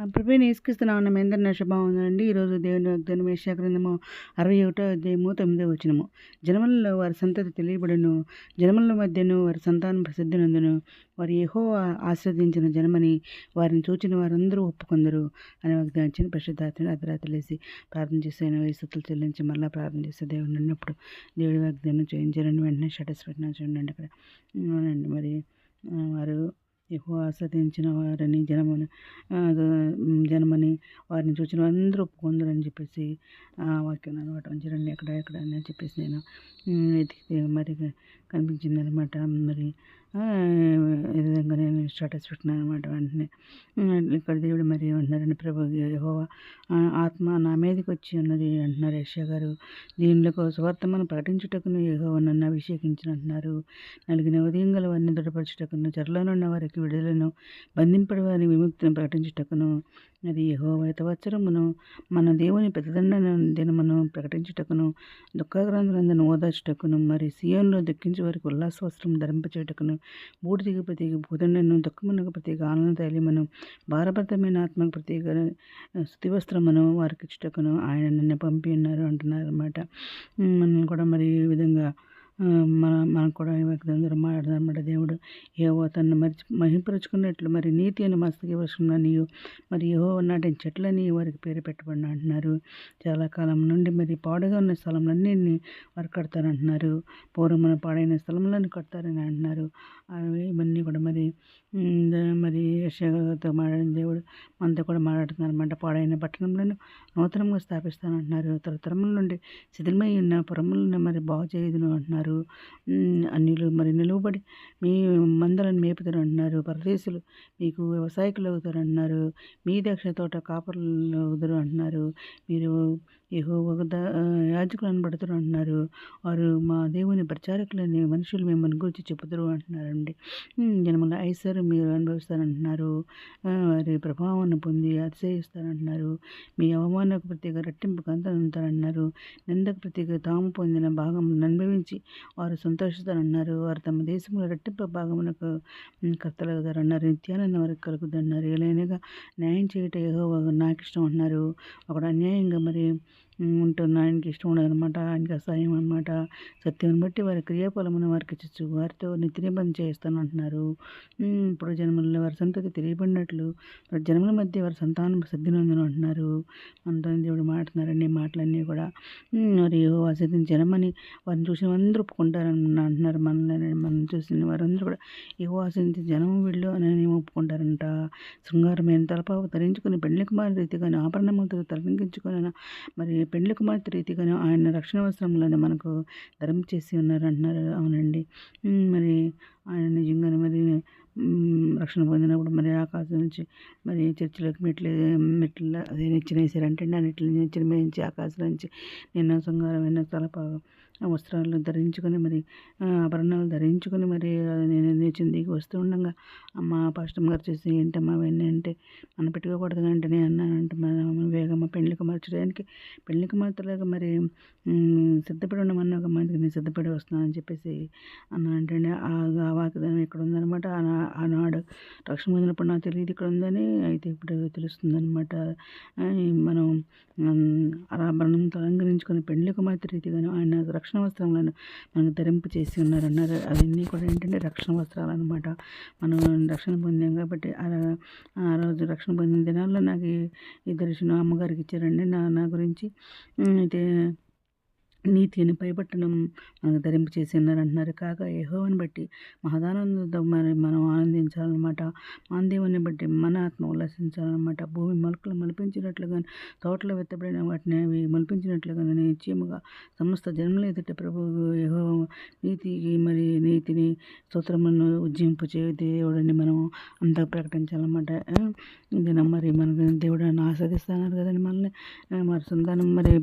మా ప్రభువైన యేసుక్రీస్తు నామమున మీ అందరికీ నా శుభవందనాలండి. ఈరోజు దేవుని వాగ్దానం యెషయా గ్రంథము 61వ అధ్యాయము 9వ వచనము. జనములలో వారి సంతతి తెలియబడును, జనముల మధ్యను వారి సంతానం ప్రసిద్ధి నొందును. వారు యెహోవా ఆశీర్వదించిన జనమని వారిని చూచిన వారందరూ ఒప్పుకొందరు అని వాగ్దానం ఇచ్చిన పరిశుద్ధాత్మని అర్ధరాత్రి లేసి ప్రార్థన చేసి ఆయన స్తుతులు చెల్లించి మళ్ళీ ప్రార్థన చేస్తే దేవుడు అన్నప్పుడు దేవుడి వాగ్దానం చేయించారని వెంటనే స్టేటస్ పెట్టినా చూడండి అక్కడ. అవునండి. మరి వారు యెహోవా ఆస్వాదించిన వారిని జనమని వారిని చూసిన అందరూ ఒప్పుకొందరు అని చెప్పేసి వాక్యం అనమాట. ఉంచరండి ఎక్కడ అని చెప్పేసి నేను వెతికితే మరి కనిపించింది అనమాట. మరి ఈ విధంగా నేను స్టేటస్ పెట్టినాను అనమాట. వెంటనే ఇక్కడ దేవుడు మరి అంటున్నారండి, ప్రభు యెహోవా ఆత్మ నా మీదకి వచ్చి ఉన్నది అంటున్నారు యెషయా గారు. దీనిలో సువార్తను ప్రకటించుటకును యెహోవా నన్ను అభిషేకించిన అంటున్నారు. నలిగిన ఉదయం గల వారిని దృఢపరచుటకును, చెరలోనున్న వారికి విడుదలను, బంధింపడి వారిని విముక్తిని ప్రకటించుటకును, అది యెహోవా హితవత్సరమును మన దేవుని ప్రతిదండన దినమును ప్రకటించుటకును, దుఃఖాక్రాంతులందరిని ఓదార్చుటకును, మరి సియోనులో దుఃఖించే వారికి ఉల్లాస వస్త్రం ధరింపచేయుటకును, బూడిదికి ప్రతీక భూదండను, దుఃఖమునకు ప్రతీక ఆనంద తైలమును, భారభరితమైన ఆత్మకు ప్రతీక స్థుతివస్త్రమును వారికి ఇచ్చుటకును ఆయన నన్ను పంపి ఉన్నారు అంటున్నారు అన్నమాట. మనం కూడా మరి ఈ విధంగా మనకు కూడా అందరూ మాట్లాడదన్నమాట. దేవుడు యెహోవా తనను మహింపరుచుకున్నట్లు మరి నీతి అని మస్తకి వర్షంలో నీవు మరి యెహోవా నాటిన చెట్లని వారికి పేరు పెట్టబడిన అంటున్నారు. చాలా కాలం నుండి మరి పాడుగా ఉన్న స్థలంలన్నీ వారు కడతారంటున్నారు. పూర్వమున పాడైన స్థలంలో కడతారని అంటున్నారు. ఇవన్నీ కూడా మరి యెషయాతో మాట్లాడిన దేవుడు మనతో కూడా మాట్లాడుతున్నారు అన్నమాట. పాడైన పట్టణంలో నూతనంగా స్థాపిస్తానంటున్నారు. తరతరముల నుండి శిథిలమై ఉన్న పురములను మరి బాగు చేయదును అంటున్నారు. అన్యులు మరి నిలువబడి మీ మందలను మేపుతారు అంటున్నారు. పరదేశులు మీకు వ్యవసాయకులు అవుతారు అంటున్నారు. మీ ద్రాక్ష తోట కాపరులు అవుతారు అంటున్నారు. మీరు యెహోవా యాజకులు అనబడుతారు అంటున్నారు. వారు మా దేవుని ప్రచారకులని మనుషులు మిమ్మల్ని గురించి చెబుతారు అంటున్నారండి. జనముల ఐశ్వర్యం మీరు అనుభవిస్తారంటున్నారు. వారి ప్రభావాన్ని పొంది అతిశయిస్తారంటున్నారు. మీ అవమానకు ప్రతిగా రెట్టింపు కంతనంటారంటున్నారు. నిందకు ప్రతిగా తాము పొందిన భాగం అనుభవించి వారు సంతోషిస్తారన్నారు. వారు తమ దేశంలో రెట్టింపు భాగమునకు కర్తలవుతారన్నారు. నిత్యానందం వారికి కలుగుతున్నారు. ఎలాగైనా న్యాయం చేయట యెహోవా నాకు ఇష్టం అంటున్నారు. ఒకడు అన్యాయంగా మరి ఉంటున్న ఆయనకి ఇష్టం ఉండదన్నమాట. ఆయనకి అసహ్యం అనమాట. సత్యం బట్టి వారి క్రియాఫలమును వారికి ఇచ్చు వారితో నిత్య నిబంధన చేస్తాను అంటున్నారు. ఇప్పుడు జన్మల్లో వారి సంతతి తెలియబడినట్లు జన్మల మధ్య వారి సంతానం సిద్ధినందును అంటున్నారు. మనతో దేవుడు మాట్లాడుతున్నారండి. మాటలన్నీ కూడా మరి ఆశించిన జనమని వారిని చూసిన అందరూ ఒప్పుకుంటారని అంటున్నారు. మనం చూసిన వారందరూ కూడా ఆశించిన జనం వీళ్ళు అని ఒప్పుకుంటారంట. శృంగారమైన తలపావు ధరించుకుని పెండ్లి కుమారి రీతిగాను ఆభరణములతో తలపించుకుని మరి పెండ్లి కుమార్తె రీతిగాను ఆయన రక్షణ వస్త్రములను మనకు ధరించేసి ఉన్నారు అంటున్నారు. అవునండి. మరి ఆయన నిజంగానే మరి రక్షణ పొందినప్పుడు మరి ఆకాశం నుంచి మరి చర్చిలోకి మెట్లు అదే నిచ్చినేసారంటే ఆ నిచ్చెన మేయించి ఆకాశం నుంచి నిన్న శృంగారమైన తలపావు వస్త్రాలు ధరించుకొని మరి ఆభరణాలు ధరించుకొని మరి నేను నిచ్చెన దిగి వస్తూ ఉండగా అమ్మ పాస్టమ్ గారు చేసి ఏంటమ్మా అవన్నీ అంటే మనం పెట్టుకోకూడదు అంటే నేను అన్నానంటే మన వేగమ్మ పెళ్లికి మార్చడానికి పెళ్లికి మార్చలేక మరి సిద్ధపడి ఉండమన్నా ఒక మందికి నేను సిద్ధపడి వస్తున్నానని చెప్పేసి అన్నా అంటే ఆ వాగ్దానం ఇక్కడ ఉందనమాట. ఆనాడు రక్షణ పొందినప్పుడు నాకు తెలియదు ఇక్కడ ఉందని, అయితే ఇప్పుడు తెలుస్తుందనమాట. మనం ఆభరణంతో అలంకరించుకొని పెళ్లి కుమార్తె రీతిగాను ఆయన రక్షణ వస్త్రములను మనకు ధరింపు చేసి ఉన్నారన్నారు. అవన్నీ కూడా ఏంటంటే రక్షణ వస్త్రాలు అనమాట. మనం రక్షణ పొందాం కాబట్టి ఆ రోజు రక్షణ పొందిన దినాల్లో నాకు ఈ దర్శనం అమ్మగారికి ఇచ్చారండి నా గురించి. అయితే నీతి అని పైబట్టడం మనకు ధరింపు చేసి ఉన్నారంటున్నారు. కాగా యెహోవాను బట్టి మహదానందంతో మనం ఆనందించాలన్నమాట. మన దేవుని బట్టి మన ఆత్మ ఉల్లాసించాలన్నమాట. భూమి మొలకలు మొలిపించినట్లుగా తోటలో వెత్తబడిన వాటిని అవి మొలిపించినట్లుగా నిశ్చయముగా సమస్త జన్మల ఎదుట ప్రభువు యెహోవా నీతిని స్తోత్రములను ఉజ్జింపు చే దేవుడిని మనం అంతా ప్రకటించాలన్నమాట. ఇది మరి మనకు దేవుడు ఆస్వాదిస్తున్నారు కదండి. మనల్ని మరి సంతానం మరి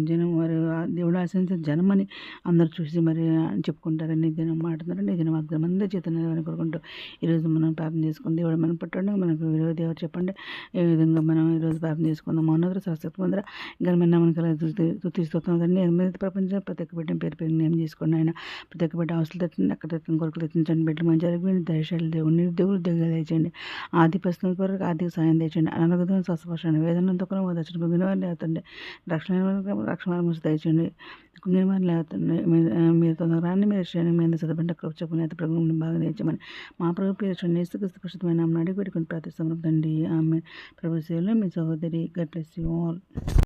జనం జనం వారు దేవుడు ఆశించిన జనమని అందరూ చూసి మరి చెప్పుకుంటారని దినం మాట్లాడుతున్నారండి. ఈ దినం వాగ్దానం చేత నెరవేరాలని కోరుకుంటూ ఈరోజు మనం ప్రార్థన చేసుకుంది దేవుడు మనం పట్టండి మనకు విరోధి ఎవరు చెప్పండి. ఏ విధంగా మనం ఈరోజు ప్రార్థన చేసుకుందాం. మౌనోదర శాశ్వత మందిర ఘనమైన మనకు తుతిస్తున్నారండి. ప్రపంచం ప్రతి ఒక్క బిడ్డను పేరు పేరు నేమ్ చేసుకోండి. ఆయన ప్రతి ఒక్క బిడ్డ అవసరం తెచ్చండి, అక్కడ తెచ్చిన కొరకు తెచ్చించండి. బిడ్డలు మంచి జరిగి దయశాలు దేవుడిని దేవుడు దిగులు తెచ్చండి. ఆది పరిస్థితుల కొరకు ఆర్థిక సాయం తెచ్చండి. అనారోగ్యం స్వస్థపరచండి. వేదనతో కూడా దర్శనం కుంగిన వారిని లేతండి. రక్షణ దయచండి. కుంగిన వారిని లేతండి. మీరు తొందరరాన్ని మీరు శ్రేణి మీద చదవండి. అక్కడ చెప్పుకుని అయితే ప్రభుత్వం బాగా తెచ్చమని మా ప్రభు పేరు యేసుక్రీస్తు పరిశుద్ధమైన నామమున అడిగి పెట్టుకుని ప్రార్థిస్తున్నాం తండ్రి. ఆమె ప్రభు సేవలో మీ సహోదరి. God bless you all.